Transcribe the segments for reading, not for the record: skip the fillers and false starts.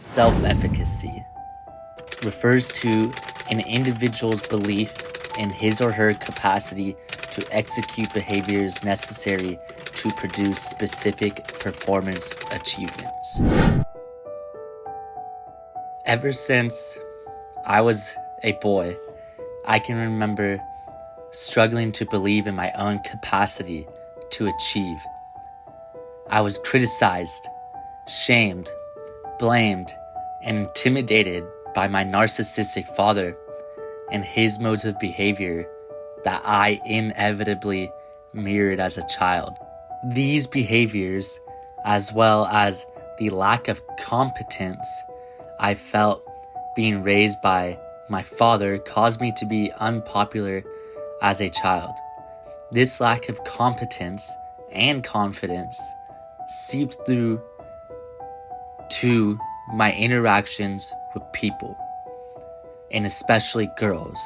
Self-efficacy refers to an individual's belief in his or her capacity to execute behaviors necessary to produce specific performance achievements. Ever since I was a boy, I can remember struggling to believe in my own capacity to achieve. I was criticized, shamed, blamed, and intimidated by my narcissistic father and his modes of behavior that I inevitably mirrored as a child. These behaviors, as well as the lack of competence I felt being raised by my father, caused me to be unpopular as a child. This lack of competence and confidence seeped through to my interactions with people, and especially girls.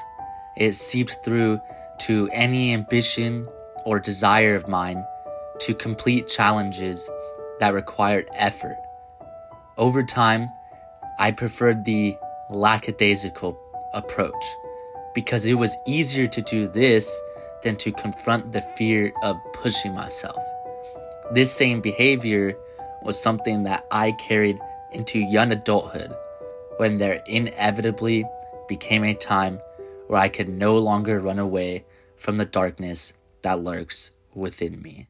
It seeped through to any ambition or desire of mine to complete challenges that required effort. Over time, I preferred the lackadaisical approach because it was easier to do this than to confront the fear of pushing myself. This same behavior was something that I carried into young adulthood, when there inevitably became a time where I could no longer run away from the darkness that lurks within me.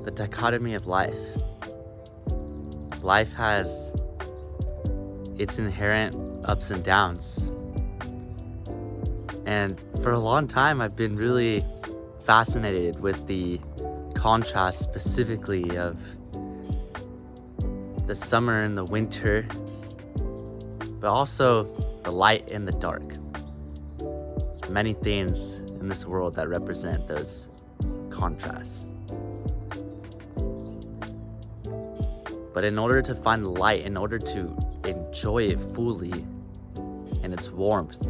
The dichotomy of life. Life has its inherent ups and downs. And for a long time, I've been really fascinated with the contrast specifically of the summer and the winter, but also the light and the dark. There's many things in this world that represent those contrasts. But in order to find the light, in order to enjoy it fully and its warmth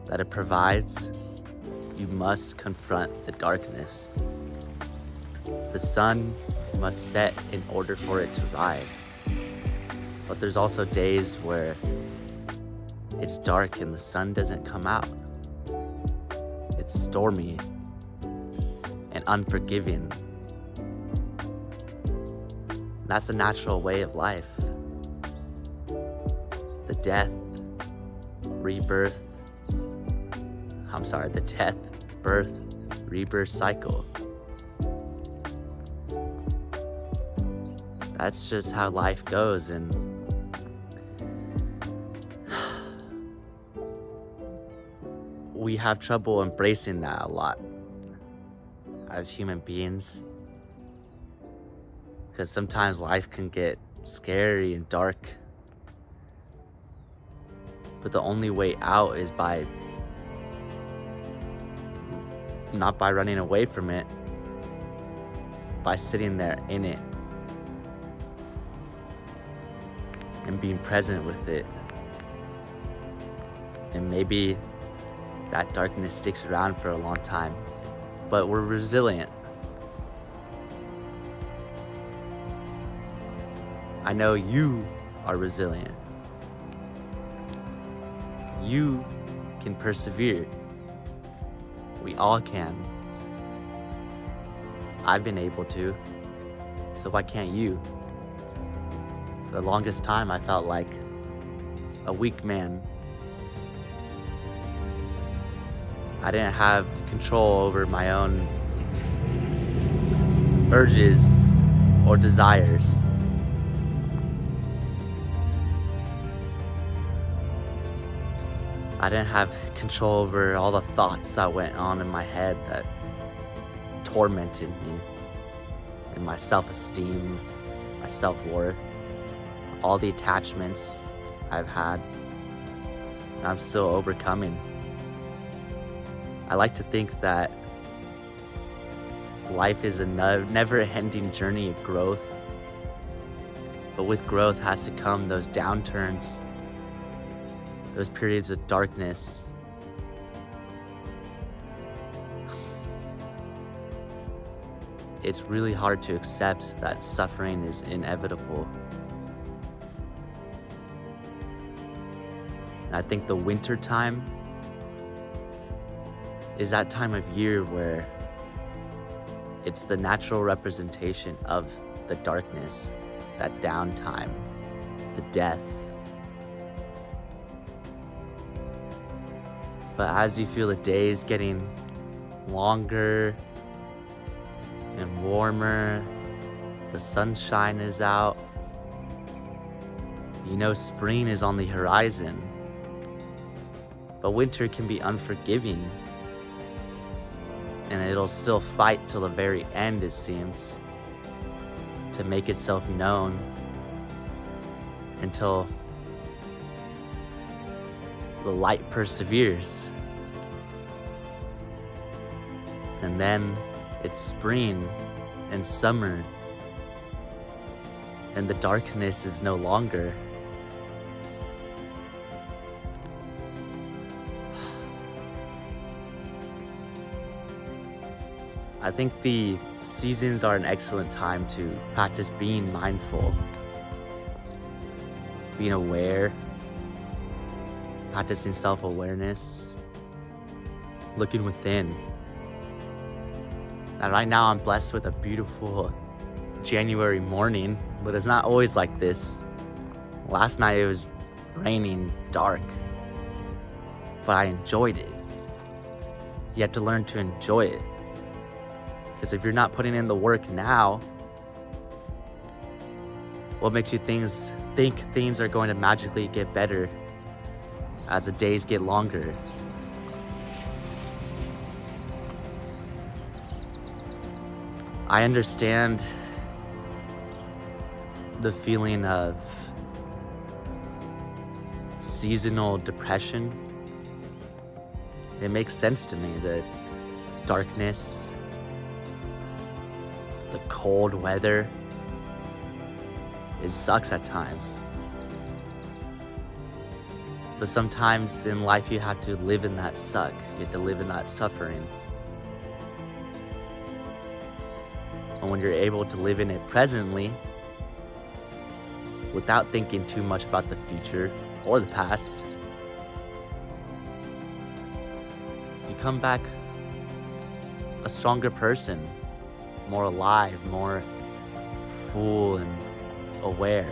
that it provides, you must confront the darkness. The sun must set in order for it to rise. But there's also days where it's dark and the sun doesn't come out. It's stormy and unforgiving. That's the natural way of life. The death, birth, rebirth cycle. That's just how life goes, and we have trouble embracing that a lot as human beings, because sometimes life can get scary and dark, but the only way out is not by running away from it, by sitting there in it and being present with it. And maybe that darkness sticks around for a long time, but we're resilient. I know you are resilient. You can persevere. We all can. I've been able to, so why can't you? For the longest time, I felt like a weak man. I didn't have control over my own urges or desires. I didn't have control over all the thoughts that went on in my head that tormented me, and my self-esteem, my self-worth. all the attachments I've had, and I'm still overcoming. I like to think that life is a never-ending journey of growth, but with growth has to come those downturns, those periods of darkness. It's really hard to accept that suffering is inevitable. And I think the winter time is that time of year where it's the natural representation of the darkness, that downtime, the death. But as you feel the days getting longer and warmer, the sunshine is out, you know spring is on the horizon. But winter can be unforgiving, and it'll still fight till the very end, it seems, to make itself known until the light perseveres. And then it's spring and summer, and the darkness is no longer. I think the seasons are an excellent time to practice being mindful, being aware, practicing self-awareness, looking within. And right now I'm blessed with a beautiful January morning, but it's not always like this. Last night it was raining, dark, but I enjoyed it. You have to learn to enjoy it. Because if you're not putting in the work now, what makes you think things are going to magically get better as the days get longer? I understand the feeling of seasonal depression. It makes sense to me, the darkness, the cold weather. It sucks at times. But sometimes in life you have to live in that suck. You have to live in that suffering. And when you're able to live in it presently, without thinking too much about the future or the past, you come back a stronger person, more alive, more full and aware.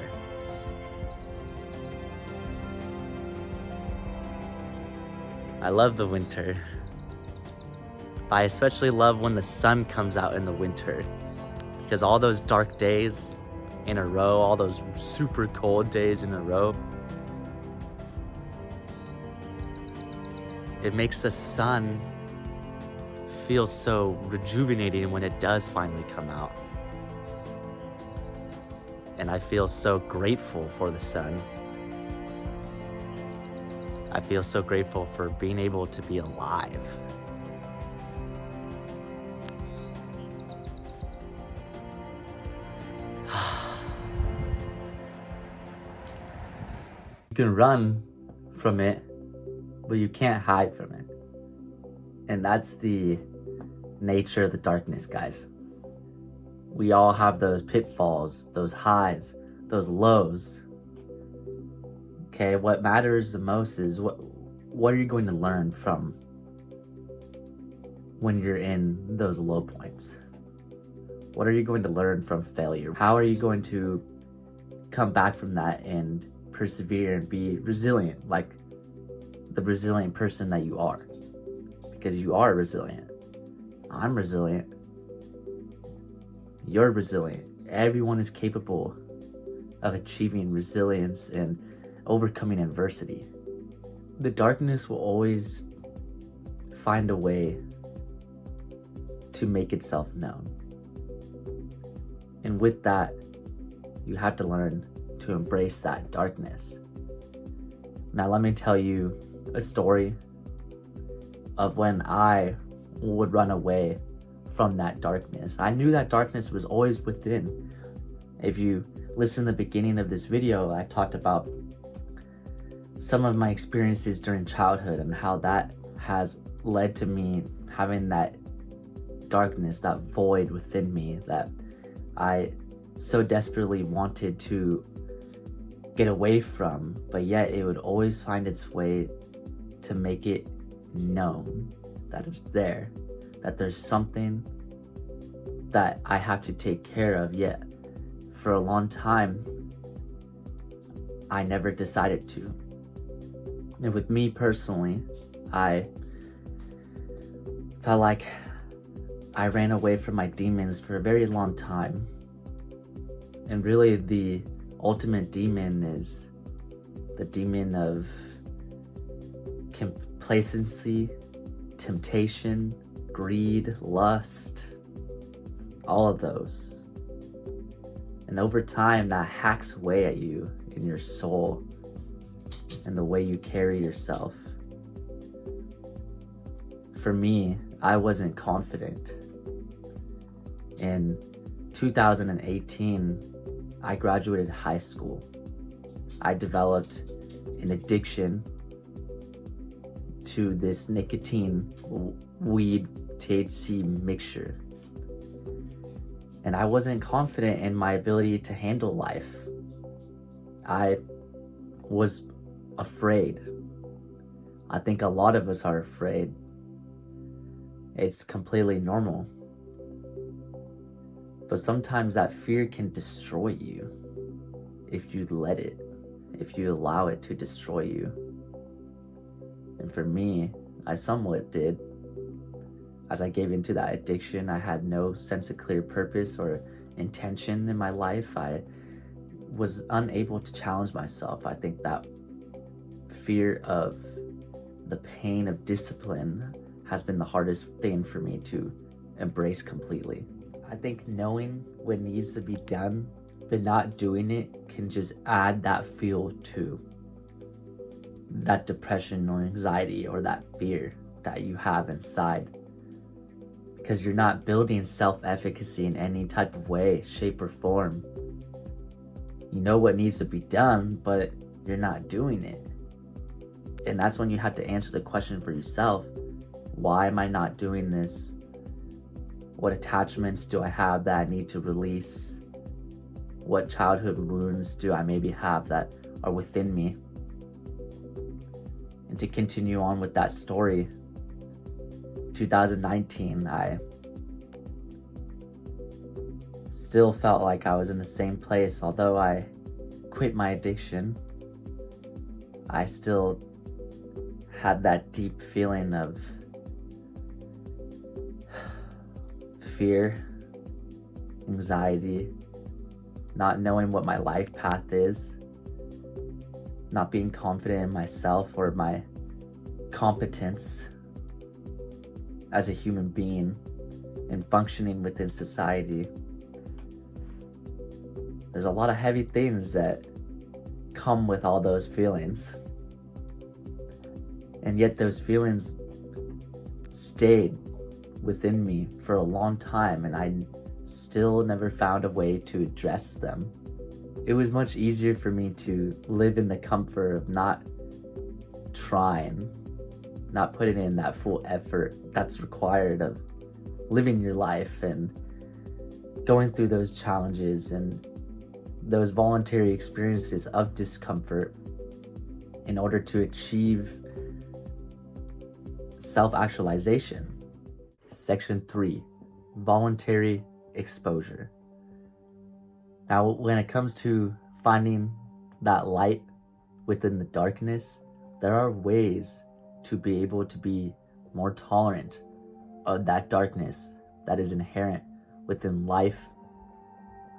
I love the winter. I especially love when the sun comes out in the winter, because all those dark days in a row, all those super cold days in a row, it makes the sun feel so rejuvenating when it does finally come out. And I feel so grateful for the sun. I feel so grateful for being able to be alive. You can run from it, but you can't hide from it. And that's the nature of the darkness, guys. We all have those pitfalls, those highs, those lows. Okay, what matters the most is what are you going to learn from when you're in those low points? What are you going to learn from failure? How are you going to come back from that and persevere and be resilient, like the resilient person that you are? Because you are resilient. I'm resilient. You're resilient. Everyone is capable of achieving resilience and overcoming adversity. The darkness will always find a way to make itself known. And with that, you have to learn to to embrace that darkness. Now let me tell you a story of when I would run away from that darkness. I knew that darkness was always within. If you listen to the beginning of this video, I talked about some of my experiences during childhood and how that has led to me having that darkness, that void within me that I so desperately wanted to get away from, but yet it would always find its way to make it known that it's there, that there's something that I have to take care of. Yet for a long time I never decided to. And with me personally, I felt like I ran away from my demons for a very long time. And really the ultimate demon is the demon of complacency, temptation, greed, lust, all of those. And over time that hacks away at you in your soul and the way you carry yourself. For me, I wasn't confident. In 2018, I graduated high school. I developed an addiction to this nicotine weed THC mixture. And I wasn't confident in my ability to handle life. I was afraid. I think a lot of us are afraid. It's completely normal. But sometimes that fear can destroy you if you let it, if you allow it to destroy you. And for me, I somewhat did. As I gave into that addiction, I had no sense of clear purpose or intention in my life. I was unable to challenge myself. I think that fear of the pain of discipline has been the hardest thing for me to embrace completely. I think knowing what needs to be done, but not doing it can just add that fuel to that depression or anxiety or that fear that you have inside. Because you're not building self-efficacy in any type of way, shape, or form. You know what needs to be done, but you're not doing it. And that's when you have to answer the question for yourself: why am I not doing this? What attachments do I have that I need to release? What childhood wounds do I maybe have that are within me? And to continue on with that story, 2019, I still felt like I was in the same place. Although I quit my addiction, I still had that deep feeling of fear, anxiety, not knowing what my life path is, not being confident in myself or my competence as a human being and functioning within society. There's a lot of heavy things that come with all those feelings. And yet those feelings stayed within me for a long time, and I still never found a way to address them. It was much easier for me to live in the comfort of not trying, not putting in that full effort that's required of living your life and going through those challenges and those voluntary experiences of discomfort in order to achieve self-actualization. Section 3, Voluntary Exposure. Now, when it comes to finding that light within the darkness, there are ways to be able to be more tolerant of that darkness that is inherent within life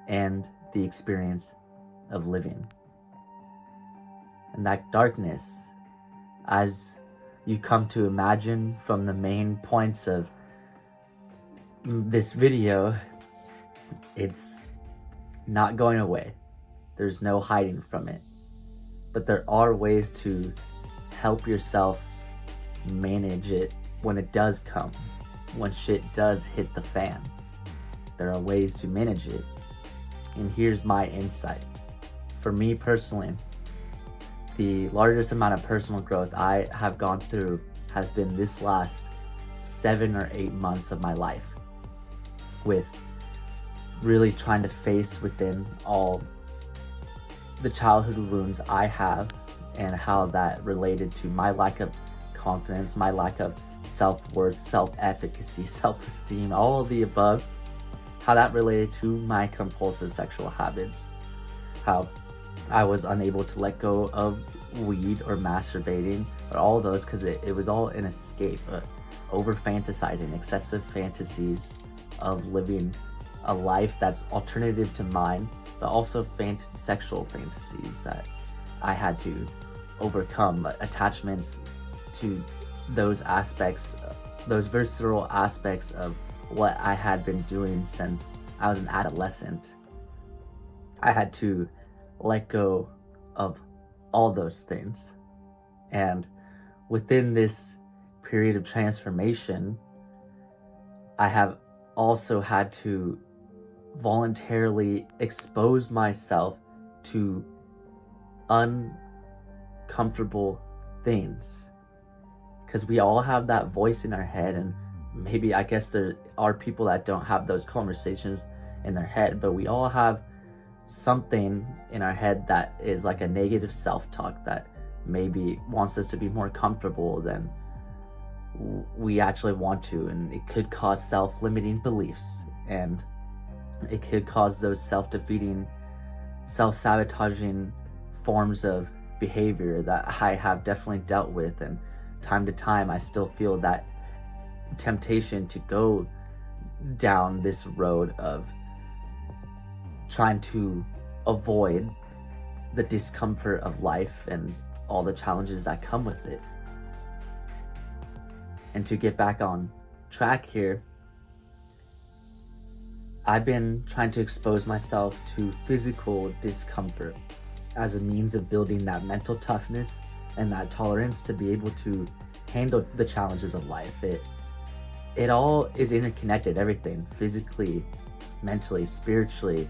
and the experience of living. And that darkness, as you come to imagine from the main points of this video, it's not going away. There's no hiding from it. But there are ways to help yourself manage it when it does come, when shit does hit the fan. There are ways to manage it. And here's my insight. For me personally, the largest amount of personal growth I have gone through has been this last 7 or 8 months of my life, with really trying to face within all the childhood wounds I have and how that related to my lack of confidence, my lack of self-worth, self-efficacy, self-esteem, all of the above, how that related to my compulsive sexual habits, how I was unable to let go of weed or masturbating or all those because it was all an escape, over fantasizing, excessive fantasies of living a life that's alternative to mine, but also sexual fantasies that I had to overcome, attachments to those aspects, those visceral aspects of what I had been doing since I was an adolescent. I had to let go of all those things. And within this period of transformation, I have also had to voluntarily expose myself to uncomfortable things, because we all have that voice in our head, and maybe I guess there are people that don't have those conversations in their head, but we all have something in our head that is like a negative self-talk that maybe wants us to be more comfortable than we actually want to, and it could cause self-limiting beliefs, and it could cause those self-defeating, self-sabotaging forms of behavior that I have definitely dealt with, and time to time I still feel that temptation to go down this road of trying to avoid the discomfort of life and all the challenges that come with it. And to get back on track here, I've been trying to expose myself to physical discomfort as a means of building that mental toughness and that tolerance to be able to handle the challenges of life. It all is interconnected, everything, physically, mentally, spiritually,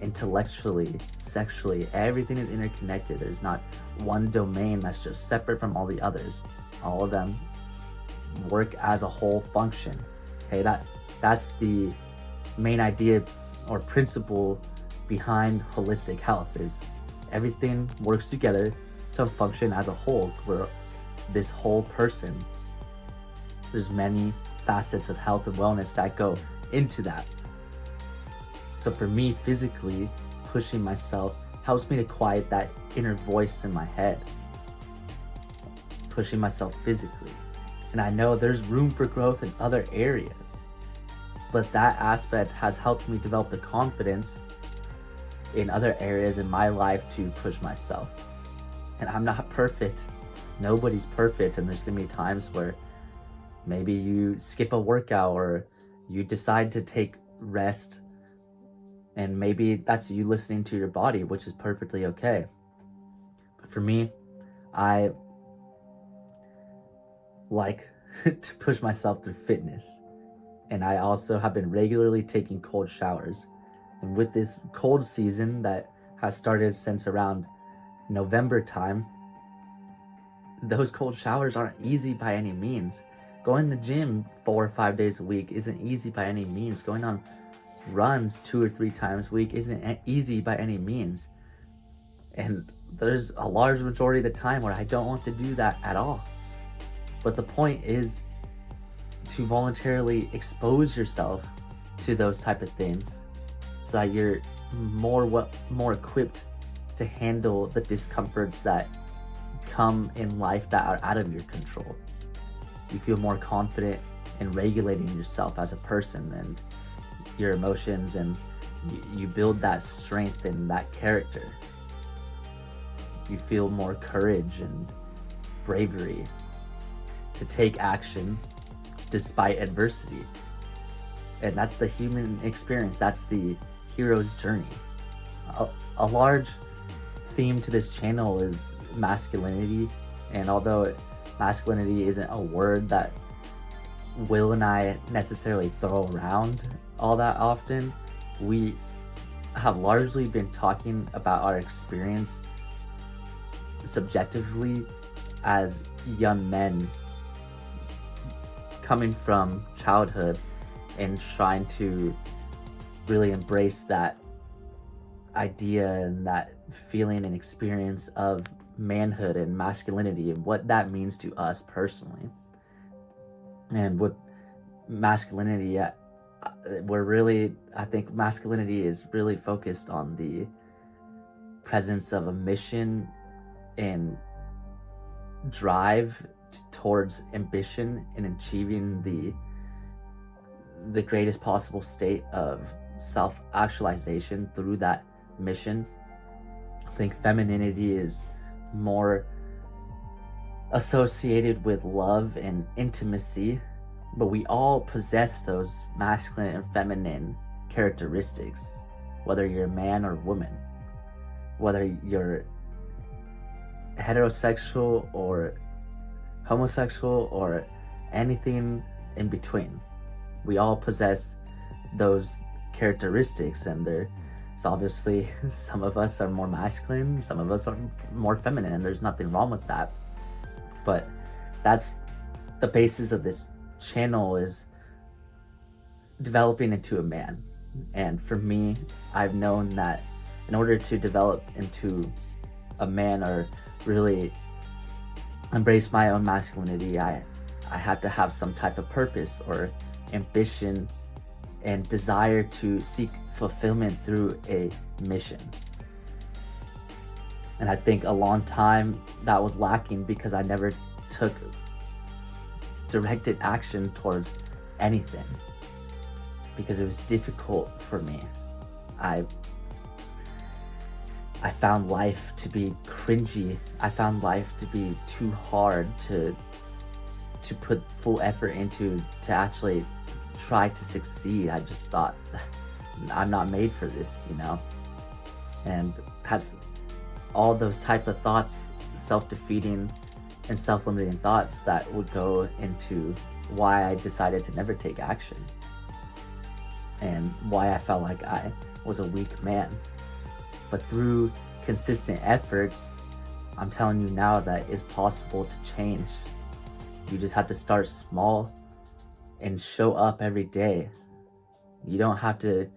intellectually, sexually, everything is interconnected. There's not one domain that's just separate from all the others. All of them work as a whole function. Okay, that's the main idea or principle behind holistic health, is everything works together to function as a whole. We're this whole person. There's many facets of health and wellness that go into that. So for me, physically, pushing myself helps me to quiet that inner voice in my head. Pushing myself physically. And I know there's room for growth in other areas, but that aspect has helped me develop the confidence in other areas in my life to push myself. And I'm not perfect. Nobody's perfect, and there's gonna be times where maybe you skip a workout or you decide to take rest, and maybe that's you listening to your body, which is perfectly okay. But for me, I like to push myself through fitness, and I also have been regularly taking cold showers. And with this cold season that has started since around November time, those cold showers aren't easy by any means. Going to the gym 4 or 5 days a week isn't easy by any means. Going on runs 2 or 3 times a week isn't easy by any means. And there's a large majority of the time where I don't want to do that at all. But the point is to voluntarily expose yourself to those type of things so that you're more equipped to handle the discomforts that come in life that are out of your control. You feel more confident in regulating yourself as a person and your emotions, and you build that strength and that character. You feel more courage and bravery to take action despite adversity. And that's the human experience. That's the hero's journey. A large theme to this channel is masculinity, and although masculinity isn't a word that Will and I necessarily throw around all that often, we have largely been talking about our experience subjectively as young men coming from childhood and trying to really embrace that idea and that feeling and experience of manhood and masculinity and what that means to us personally. And with masculinity, I think masculinity is really focused on the presence of a mission and drive towards ambition and achieving the greatest possible state of self-actualization through that mission. I think femininity is more associated with love and intimacy, but we all possess those masculine and feminine characteristics, whether you're a man or woman, whether you're heterosexual or homosexual or anything in between. We all possess those characteristics, and there's obviously some of us are more masculine, some of us are more feminine, and there's nothing wrong with that. But that's the basis of this channel, is developing into a man. And for me, I've known that in order to develop into a man or really embrace my own masculinity, I have to have some type of purpose or ambition and desire to seek fulfillment through a mission. And I think a long time that was lacking because I never took directed action towards anything, because it was difficult for me. I found life to be cringy. I found life to be too hard to put full effort into, to actually try to succeed. I just thought, I'm not made for this, And that's all those type of thoughts, self-defeating and self-limiting thoughts, that would go into why I decided to never take action and why I felt like I was a weak man. But through consistent efforts, I'm telling you now that it's possible to change. You just have to start small and show up every day. You don't have to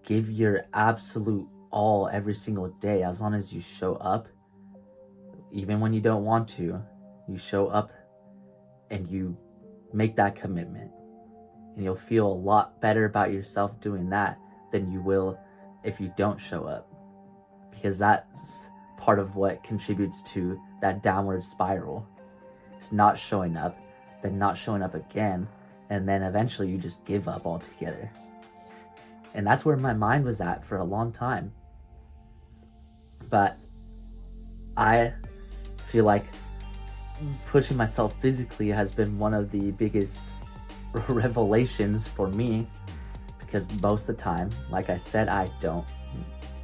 give your absolute all every single day. As long as you show up, even when you don't want to, you show up and you make that commitment, and you'll feel a lot better about yourself doing that than you will if you don't show up, because that's part of what contributes to that downward spiral. It's not showing up, then not showing up again, and then eventually you just give up altogether. And that's where my mind was at for a long time. But I feel like pushing myself physically has been one of the biggest revelations for me, because most of the time, like I said, I don't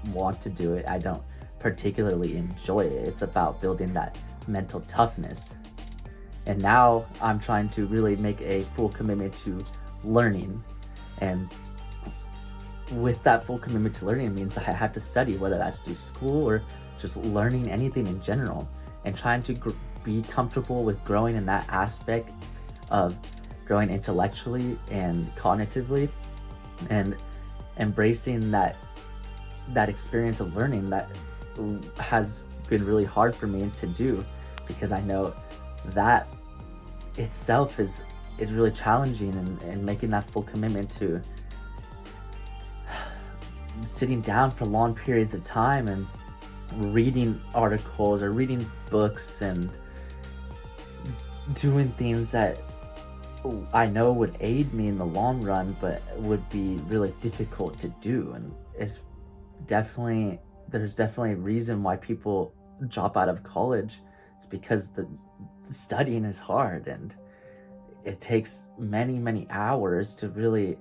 want to do it. I don't particularly enjoy it. It's about building that mental toughness. And now I'm trying to really make a full commitment to learning. And with that full commitment to learning, it means I have to study, whether that's through school or just learning anything in general, and trying to be comfortable with growing in that aspect of growing intellectually and cognitively, and embracing that experience of learning that has been really hard for me to do, because I know that itself is really challenging, and making that full commitment to sitting down for long periods of time and reading articles or reading books and doing things that I know would aid me in the long run, but would be really difficult to do. And there's definitely a reason why people drop out of college. It's because the studying is hard, and it takes many hours to really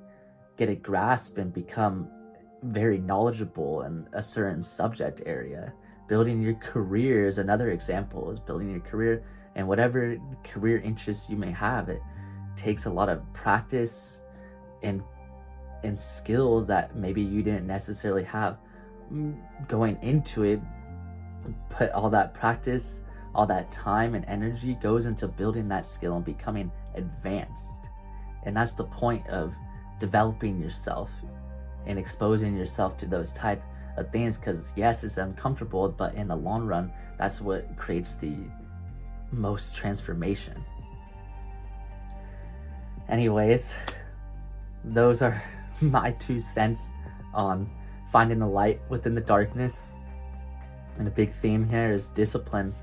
get a grasp and become very knowledgeable in a certain subject area Building your career is another example, is building your career, and whatever career interests you may have. It takes a lot of practice and skill that maybe you didn't necessarily have going into it. But all that practice, all that time and energy goes into building that skill and becoming advanced. And that's the point of developing yourself and exposing yourself to those type of things, because yes, it's uncomfortable, but in the long run, that's what creates the most transformation. Anyways, those are my 2 cents on finding the light within the darkness. And a big theme here is discipline.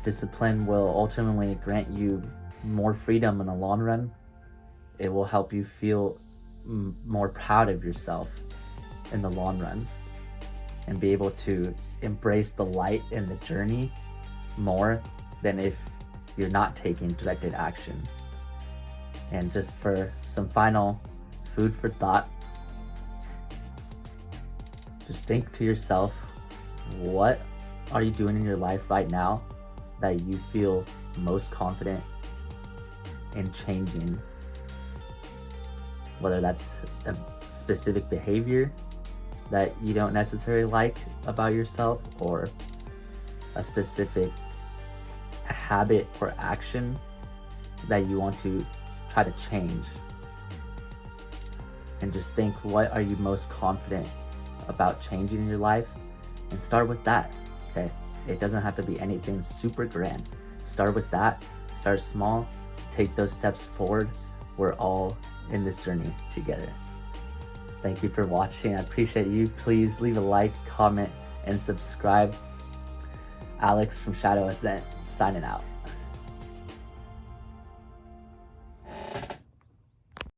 Discipline will ultimately grant you more freedom in the long run. It will help you feel more proud of yourself in the long run, and be able to embrace the light in the journey more than if you're not taking directed action. And just for some final food for thought, just think to yourself, what are you doing in your life right now that you feel most confident in changing? Whether that's a specific behavior that you don't necessarily like about yourself, or a specific habit or action that you want to try to change. And just think, what are you most confident about changing in your life? And start with that, okay? It doesn't have to be anything super grand. Start with that, start small, take those steps forward. We're all in this journey together. Thank you for watching. I appreciate you. Please leave a like, comment, and subscribe. Alex from Shadow Ascent, signing out.